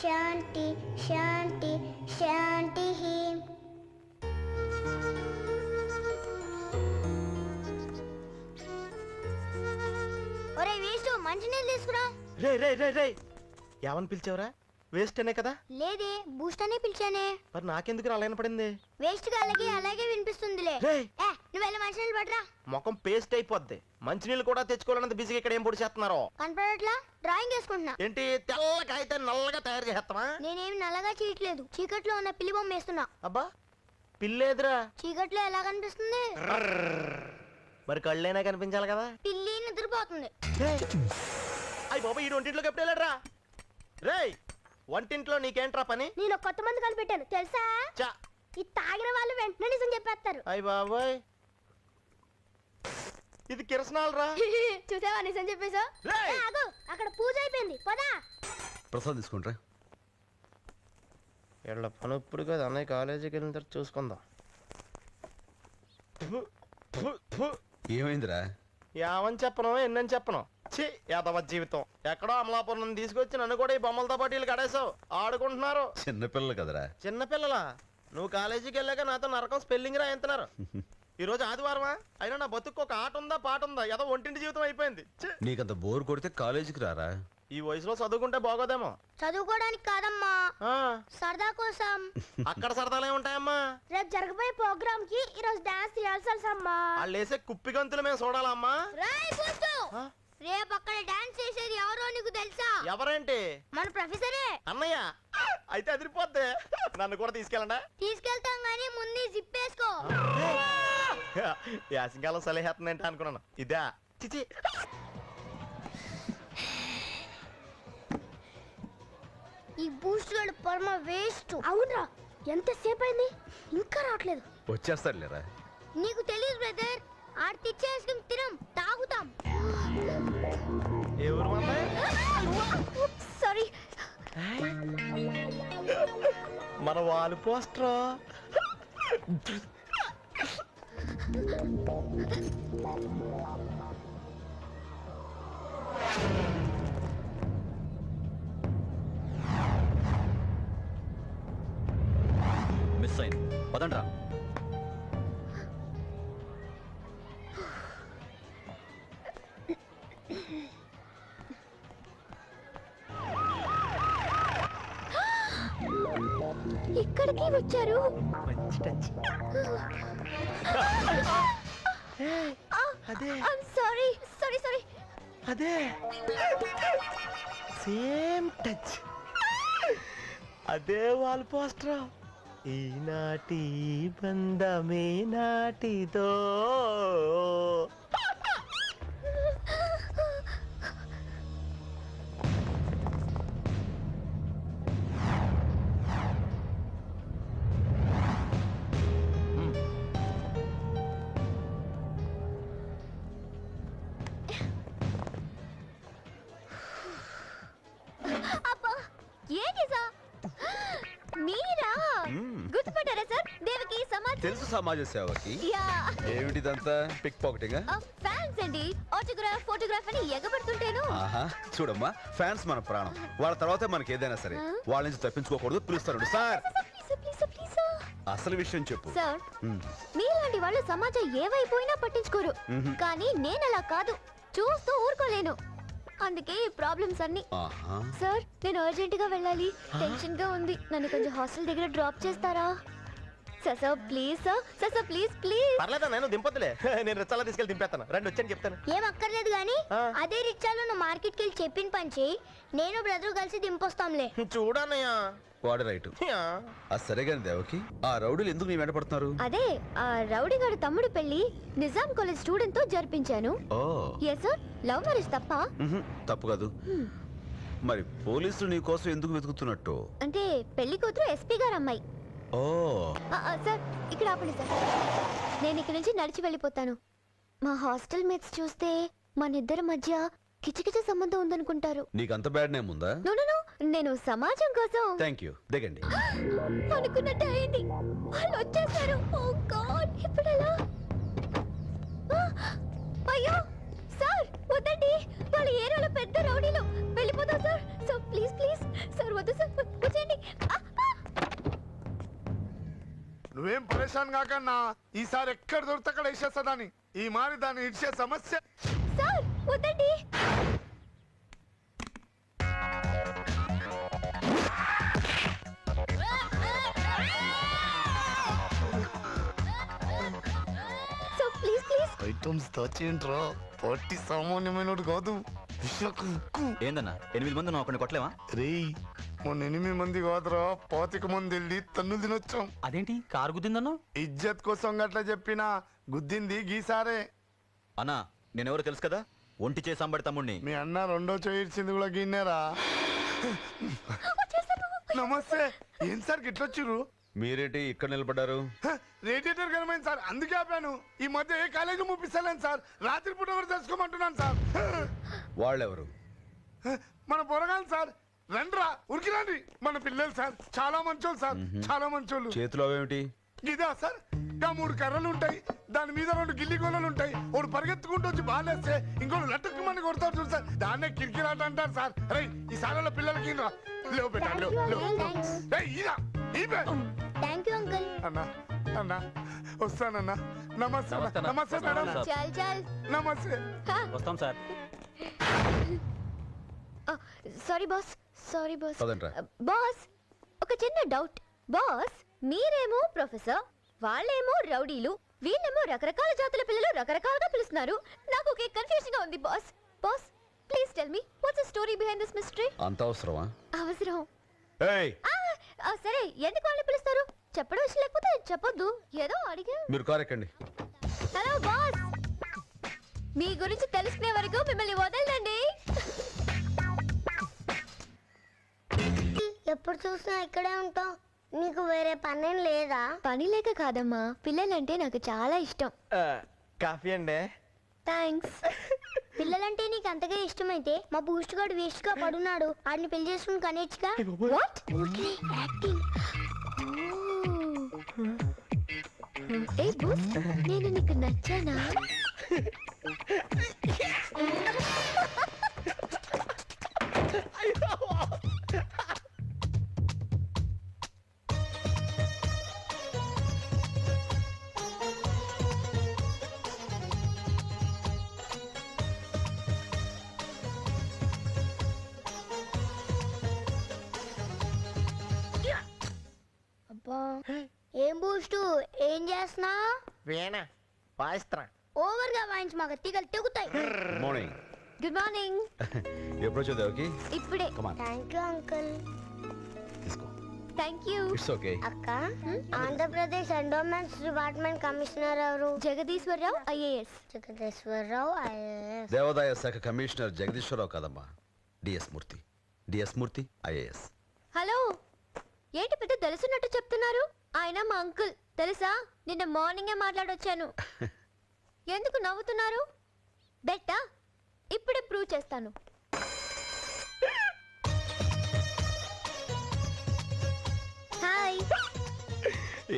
శాంతి శాంతి శాంతి. ఒరే వేస్ట్ మంచినీళ్ళు తీసుకురా. రే రే రే రే ఏమని పిలిచావురా? వేస్ట్ అనే కదా. లేదే బూస్ట్ అనే పిలిచానే. మరి నాకెందుకు అలాగే పడింది? వేస్ట్ గాళ్ళకి అలాగే వినిపిస్తుందిలే. నువ్వు వెళ్ళి మంచినీళ్ళు పట్టరా. ముఖం పేస్ట్ అయిపోద్ది. మంచినీళ్ళు కూడా తెచ్చుకోవాలన్నది బిజీగా ఇక్కడ ఏం పొడి చేస్తున్నారో కనపడట్లా. డ్రాయింగ్ వేసుకుంటున్నా. ఏంటి తెల్ల కాగితాన్ని నల్లగా తయారు చేస్తావా? నేనేమి నల్లగా చేయట్లేదు. చీకట్లో ఉన్న పిల్లి బొమ్మ వేస్తున్నా. అబ్బా పిల్లేదురా. చీకట్లో ఎలా కనిపిస్తుంది? మరి కళ్ళైనా కనిపించాలి కదా. పిల్లి నిద్రపోతుంది. అయ్యి బాబా ఈ వంటింట్లోకి ఎప్పుడు వెళ్ళారా? రేయ్ వంటింట్లో నీకేంట్రా పని? నేను కొత్త మంది కనిపెట్టాను తెలుసా? ఈ తాగిన వాళ్ళు వెంటనే నిజం చెప్పేస్తారు. అయ్య బాబాయ్ ఇది కిరసనాలు రా. చూసావా నిజం చెప్పేసా? అక్కడ పూజ అయిపోయింది పదా. ప్రసాద్ తీసుకుంటారా? వీళ్ళ పని ఇప్పుడు కదా అన్నయ్య కాలేజీకి వెళ్ళిన తర్వాత చూసుకుందాం. ఏమైందిరా? ఏమని చెప్పను ఎన్నని చెప్పను. ఛీ యాదవ జీవితం. ఎక్కడో అమలాపురం తీసుకొచ్చి నన్ను కూడా ఈ బొమ్మలతో పాటు వీళ్ళు కడేసావు. ఆడుకుంటున్నారు. చిన్నపిల్లలు కదరా. చిన్నపిల్లలా? నువ్వు కాలేజీకి వెళ్ళాక నాతో నరకం స్పెల్లింగ్ రాయంతున్నారు. ఈ రోజు ఆదివారమా? అయినా నా బతుకు ఒక ఆట ఉందా పాట ఉందా? ఏదో ఒంటింటి జీవితం అయిపోయింది. నీకంత బోర్ కొడితే కాలేజీకి రారా. ఈ వయసులో చదువుకుంటే బాగోదేమో. చదువుకోవడానికి కాదమ్మా, సరదా కోసం. అక్కడ సరదాలే ఉంటాయమ్మా. రేపు జరగబోయే ప్రోగ్రామ్ కి ఈ రోజు డాన్స్ రిహార్సల్స్ అమ్మా. వాళ్ళు వేసే కుప్పి గంతులు మేము చూడాలమ్మా. రేపు అక్కడ డాన్స్ చేసేది ఎవరో నీకు తెలుసా? ఎవరేంటి? మన ప్రొఫెసరే. అన్నయ్య అయితే అదిరిపోద్ది. నన్ను కూడా తీసుకెళ్ళండి. తీసుకెళ్తాం గానీ ముందు జిప్ వేసుకో. యాసింగాలం సలహేస్తుందంటే అనుకున్నాను. ఇదా చిచి. ఈ బూస్ట్ గడు పరమ వేస్ట్. అవునరా ఎంతసేపు అయింది ఇంకా రావట్లేదు. వచ్చేస్తాడు లేరా. నీకు తెలియదు బ్రదర్. ఆడ తెచ్చేసుకుని తినం తాగుతాం. ఎవరు సారీ. మన వాళ్ళు పోస్టరా. మిస్ అయింది పదండ్రా. ఇక్కడికి వచ్చారు. Sorry sorry sorry. అదే సేమ్ టచ్. అదే వాల్ పోస్టరా. ఈనాటి బంధమే నాటిదో. మీరా గుర్తుపట్టారా సార్? దేవికి సమాజ్ తెలుసు సమాజ సేవకి. ఏమిటిదంతా పిక్ పాకెటింగ్? ఫ్యాన్స్ అండి. ఆటోగ్రాఫ్ ఫోటోగ్రాఫ్ అని ఎగబడుతుంటేను. చూడమ్మా ఫ్యాన్స్ మన ప్రాణం. వాళ్ళ తర్వాతే మనకి ఏదైనా సరే. వాళ్ళ నుంచి తప్పించుకోకూడదు. పిలుస్తాడు సార్. అసలు విషయం చెప్పు సార్. మీలాంటి వాళ్ళు సమాజం ఏవైపోయినా పట్టించుకోరు. కానీ నేను అలా కాదు. చూస్తూ ఊరుకోలేను. అందుకే ఈ ప్రాబ్లమ్స్ అన్ని. సార్ నేను అర్జెంట్ గా వెళ్ళాలి. టెన్షన్ గా ఉంది. నన్ను కొంచెం హాస్టల్ దగ్గర డ్రాప్ చేస్తారా? Sir please sir please please. పర్లేదా నేను దింపొద్దులే. నేను రిచ్చాలో తీసుకెళ్ళి దింపేస్తాను. రండి వచ్చాను చెప్తాను. ఏం అక్కర్లేదు గానీ అదే రిచ్చాలో నువ్వు మార్కెట్కి వెళ్ళి చెప్పిన పని చేయి. నేను బ్రదర్ కలిసి దింపొస్తాంలే. చూడన్నయ్యా వాడు రైట్. సరే గాని దేవకి ఆ రౌడీలు ఎందుకు నీ వెంట పడుతున్నారు? అదే ఆ రౌడీ గారి తమ్ముడు పెళ్లి నిజాం కాలేజ్ స్టూడెంట్ తో జరిపించాను. Yes sir. లవ్ మ్యారేజ్ తప్ప? తప్పు కాదు. మరి పోలీసులు నీ కోసం ఎందుకు వెతుకుతున్నట్టు? అంటే పెళ్లి కూతురు ఎస్పీ గారు అమ్మాయి. సార్ ఇక్కడ ఆపండి సార్. నేను ఇక్కడ నుంచి నడిచి వెళ్ళిపోతాను. మా హాస్టల్ మేట్స్ చూస్తే మన ఇద్దరి మధ్య కిచకిచ సంబంధం ఉందనుకుంటారు. నీకంత బ్యాడ్ నేమ్ ఉందా? నేను సమాజం కోసం. థాంక్యూ. దిగండి. అనుకున్నట్టు అయింది. వాళ్ళు వచ్చేసారు. ఓ గాడ్ ఇప్పుడు ఎలా? అయ్యో సార్ వద్దండి. వాళ్ళ ఏరియాలో పెద్ద రౌడీలు. వెళ్ళిపోతాం sir. So please please sir వద్దు సార్. నువ్వేం పరేషాన్ కాకన్నా, ఈసారి ఎక్కడ దొరికితే అక్కడ వేసేస్తుందని. ఈ మారి దాన్ని ఇచ్చే సమస్య. సార్ వద్దండి. So please please. ఐటమ్స్ తెచ్చేంట్రా, పట్టి సామాన్యమైనడు కాదు. ఏందన్నా 8 మంది నువ్వు ఒకరిని కొట్టలేవా? రేయ్, మొన్న 8 మంది కాదురా, 25 మంది వెళ్ళి తన్నులు తినొచ్చాం. అదేంటి కారు గుద్దిందన్నా? ఇజ్జత్ కోసం గట్లా చెప్పినా గుద్దింది గీసారే. అన్నా నేనెవరో తెలుసు కదా, ఒంటి చేసాంబడి తమ్ముడిని. మీ అన్న రెండో చేయించింది కూడా గిన్నెరా. నమస్తే. ఏం సార్ గిట్లొచ్చిర్రు? మీరేంటి ఇక్కడ నిలబడ్డారు? రేడియేటర్ గలమైంది సార్, అందుకే ఆపాను. ఈ మధ్య ఏ కాలేజీ ముప్పిస్తలేను సార్, రాత్రిపూట ఎవరు తెలుసుకోమంటున్నాను సార్. వాళ్ళెవరు? మన పొరగాలి సార్, రండ్రా ఉరికి రండి. మన పిల్లలు సార్, చాలా మంచోళ్ళు సార్, చాలా మంచోళ్ళు. చేతిలో అవేమిటి? ఇదా సార్, ఇంకా 3 కర్రలు ఉంటాయి, దాని మీద 2 గిల్లి గోళలు ఉంటాయి. ఒకడు పరిగెత్తుకుంటూ వచ్చి బాలేస్తే ఇంకోటి లట్టుకు మంది కొడతారు చూడు సార్, దాన్నే కిరికిరాట అంటారు సార్. రే ఈ సార్ల పిల్లలకి లేవు పెట్టా, థ్యాంక్ యూ అంకుల్. అన్నా అన్నా వస్తానన్నా. నమస్తే అన్నా. నమస్తే మేడం. చల్ చల్. నమస్తే. వస్తాం sir. Sorry boss, sorry boss. పదండ్రా. బాస్ ఒక చిన్న డౌట్. బాస్ మీరేమో ప్రొఫెసర్, వాళ్ళేమో రౌడీలు, వీళ్ళేమో రకరకాల జాతుల పిల్లలు రకరకాలుగా పిలుస్తున్నారు. నాకు ఒకే కన్ఫ్యూజన్ గా ఉంది boss. Boss please tell me what's the story behind this mystery? అంత అవసరమా? అవసరం. ఏయ్, సరే ఎందుకు వాళ్ళని పిలుస్తారు? చెప్పడం ఇష్టం లేకపోతే చెప్పొద్దు, ఏదో అడిగా. మీరు కారు ఎక్కండి. హలో బాస్, మీ గురించి తెలుసుకునే వరకు మిమ్మల్ని వదలండి. ఎప్పుడు చూసినా ఇక్కడే ఉంటావు, నీకు వేరే పనేం లేదా? పని లేక కాదమ్మా, పిల్లలంటే నాకు చాలా ఇష్టం. కాఫీ అండి. థ్యాంక్స్. పిల్లలంటే నీకు అంతగా ఇష్టమైతే మా బూస్ట్ గాడు వేస్ట్ గా పడున్నాడు, ఆడిని పెళ్లి చేసుకుని కనేచ్చుగా. వాట్? యాక్టింగ్. ఏ బూస్ట్, నేను నీకు నచ్చానా? అబ్బా ఏం బూస్ట్, ఏం చేస్తున్నా? వీణ వాయిస్త్రా. ఓవర్ గా వాయించి మాకు తీగలు తెగుతాయి. Good morning. Good morning. ఎప్పుడు వచ్చావు దేవకి? ఇప్పుడే. Come on thank you uncle. తీసుకో. Thank you. It's okay. అక్క, ఆంధ్రప్రదేశ్ ఎండోమెంట్స్ డిపార్ట్మెంట్ కమిషనర్ ఎవరు? జగదీశ్వరరావు ఐఏఎస్. జగదీశ్వరరావు ఐఏఎస్. దేవాదాయ శాఖ కమిషనర్ జగదీశ్వరరావు కాదమ్మా, DS Murthy. DS Murthy IAS. Hello, ఏంటి పెద్ద తెలుసున్నట్టు చెప్తున్నారు? ఆయన మా అంకుల్ తెలుసా, నిన్న మార్నింగే మాట్లాడొచ్చాను. ఎందుకు నవ్వుతున్నారు? బెట్టా ఇప్పుడే ప్రూవ్ చేస్తాను. హాయ్.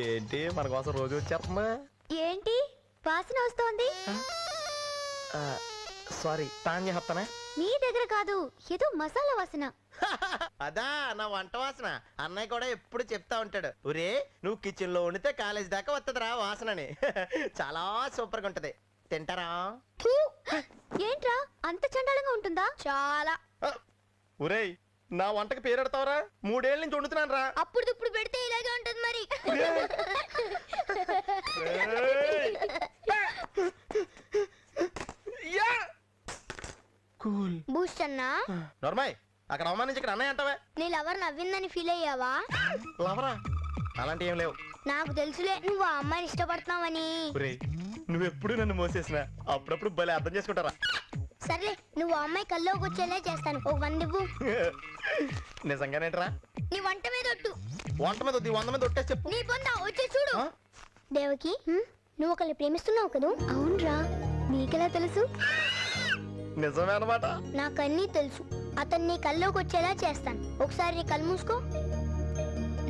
ఏంటి మన కోసం రోజు వచ్చేస్తుందా? ఏంటి వాసన వస్తోంది? సారీ, తాన్ చేస్తానా? మీ దగ్గర కాదు, ఏదో మసాలా వాసన. అదా నా వంట వాసన. అన్నయ్య కూడా ఎప్పుడు చెప్తా ఉంటాడు, ఒరే నువ్వు కిచెన్ లో ఉండితే కాలేజ్ దాకా వస్తుందిరా వాసనని. చాలా సూపర్ గా ఉంటది, తింటారా? ఫూ! ఏంట్రా అంత చండాలంగా ఉంటుందా? చాలా. ఒరేయ్ నా వంటకి పేరెడతావరా? 3 ఏళ్ళ నుంచి వండుతున్నాను రా. అప్పుడు ఇప్పుడు పెడితే ఇలాగే ఉంటుంది మరి. బూస్ట్ అన్నా, నర్మాయ్ అక్కడ అవమానించి ఇక్కడ అన్నయ్య అంటావే. నీ లవర్ నవ్విందని ఫీల్ అయ్యావా? లవరా? అలాంటి ఏం లేవు. నాకు తెలుసులే నువ్వు ఆ అమ్మాయిని ఇష్టపడతావని. ఒరేయ్ నువ్వెప్పుడు నన్ను మోసేసిన, అప్పుడప్పుడు భలే అర్థం చేసుకుంటారా. సర్లే, నువ్వు ఆ అమ్మాయి కల్లోకి వచ్చేలా చేస్తాను. ఒక 100 ఇవ్వు. నిజంగానేంట్రా? నీ వంట మీద ఒట్టు. వంట మీద వద్దు, 100 మీద ఒట్టేసి చెప్పు. నీ పొంద వచ్చి చూడు. ఆ? దేవకి, నువ్వు ఒకరిని ప్రేమిస్తున్నావు కదూ? అవునరా, నీకెలా తెలుసు? నిజమే అన్నమాట. నాకన్నీ తెలుసు. అతన్ని నీ కల్లోకి వచ్చేలా చేస్తాను. ఒకసారి నీ కళ్ళు మూసుకో.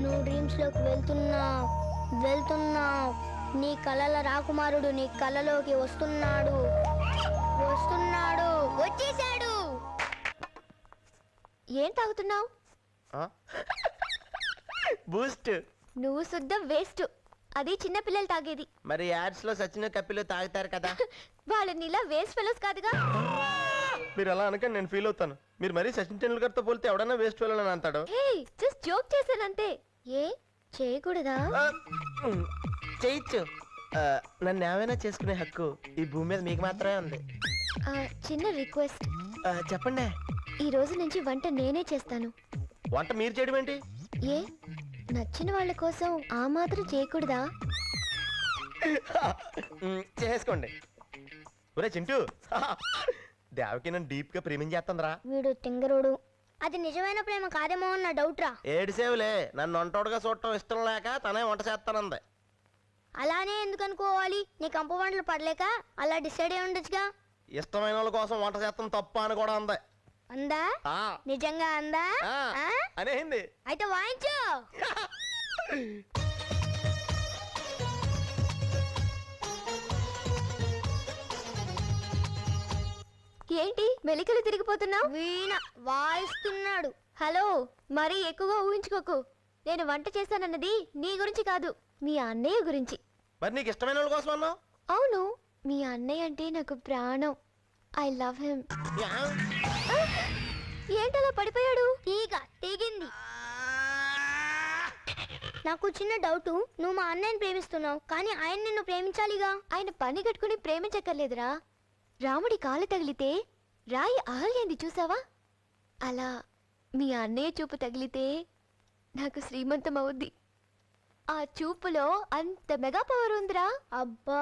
నువ్వు డ్రీమ్స్ లోకి వెళ్తున్నావు, వెళ్తున్నావు. నీ కలల రాకుమారుడు నీ కలలోకి వస్తున్నాడు, వస్తున్నాడు, వచ్చేసాడు. ఏం తాగుతున్నావు? బూస్ట్. నువ్వు శుద్ధ వేస్ట్. అది చిన్న పిల్లలు తాగేది. మరి యాడ్స్ లో సచిన కప్పిలు తాగుతారు కదా. వాళ్ళని ఇలా వేస్ట్ ఫెలోస్ కాదుగా. మీరు అలా అనకండి, నేను ఫీల్ అవుతాను. మీరు మరీ సచిన్ టెండూల్కర్ తో పోలితే ఎవడన్నా వేస్ట్ వెళ్ళని అంటాడు. హే జస్ట్ జోక్ చేశానంతే. ఏ చేయకూడదా? చేయొచ్చు. నన్ను ఏమైనా చేసుకునే హక్కు ఈ భూమి మీద మీకు మాత్రమే ఉంది. చిన్న రిక్వెస్ట్. చెప్పండి. ఈ రోజు నుంచి వంట నేనే చేస్తాను. వంట మీరు చేయడం ఏంటి? ఏ నచ్చిన వాళ్ళ కోసం ఆ మాత్రం చేయకూడదా? చేసుకోండి. ఒరే చింటూ, దేవకి నన్ను డీప్ గా ప్రేమించేస్తుందిరా. వీడు తింగరుడు. అది నిజమైన ప్రేమ కాదేమో అన్న డౌట్ రా. ఏడిసేవులే, నన్ను వంటోడుగా చూడటం ఇష్టం లేక తనే వంట చేస్తానంది. అలానే ఎందుకు అనుకోవాలి? నీ కంప వంటలు పడలేక అలా డిసైడ్ అయి ఉండొచ్చుగా. ఇష్టమైన వాళ్ళ కోసం వంట చేస్తాం తప్ప అని కూడా అంది. అందా? ఆ, నిజంగా అందా? ఆ, ఆ? అనేసింది. అయితే వాయించు. ఏంటి మెలికలు తిరిగిపోతున్నావు? వీణ వాయిస్తున్నాడు. హలో, మరీ ఎక్కువగా ఊహించుకోకు. నేను వంట చేశానన్నది నీ గురించి కాదు, మీ అన్నయ్య గురించి. మరి నీకు ఇష్టమైన వాళ్ళ కోసం అన్నావు. అవును, మీ అన్నయ్య అంటే నాకు ప్రాణం. I love him. ఏంటలా పడిపోయాడు? తీగ తెగింది. నాకు చిన్న డౌట్. నువ్వు మా అన్నయ్యని ప్రేమిస్తున్నావు, కానీ ఆయన నిన్ను ప్రేమించాలిగా. ఆయన పని కట్టుకుని ప్రేమించక్కర్లేదురా. రాముడి కాలు తగిలితే రాయి ఆలింది చూసావా? అలా మీ అన్నయ్య చూపు తగిలితే నాకు శ్రీమంతం అవుద్ది. ఆ చూపులో అంత మెగా పవర్ ఉందిరా. అబ్బా.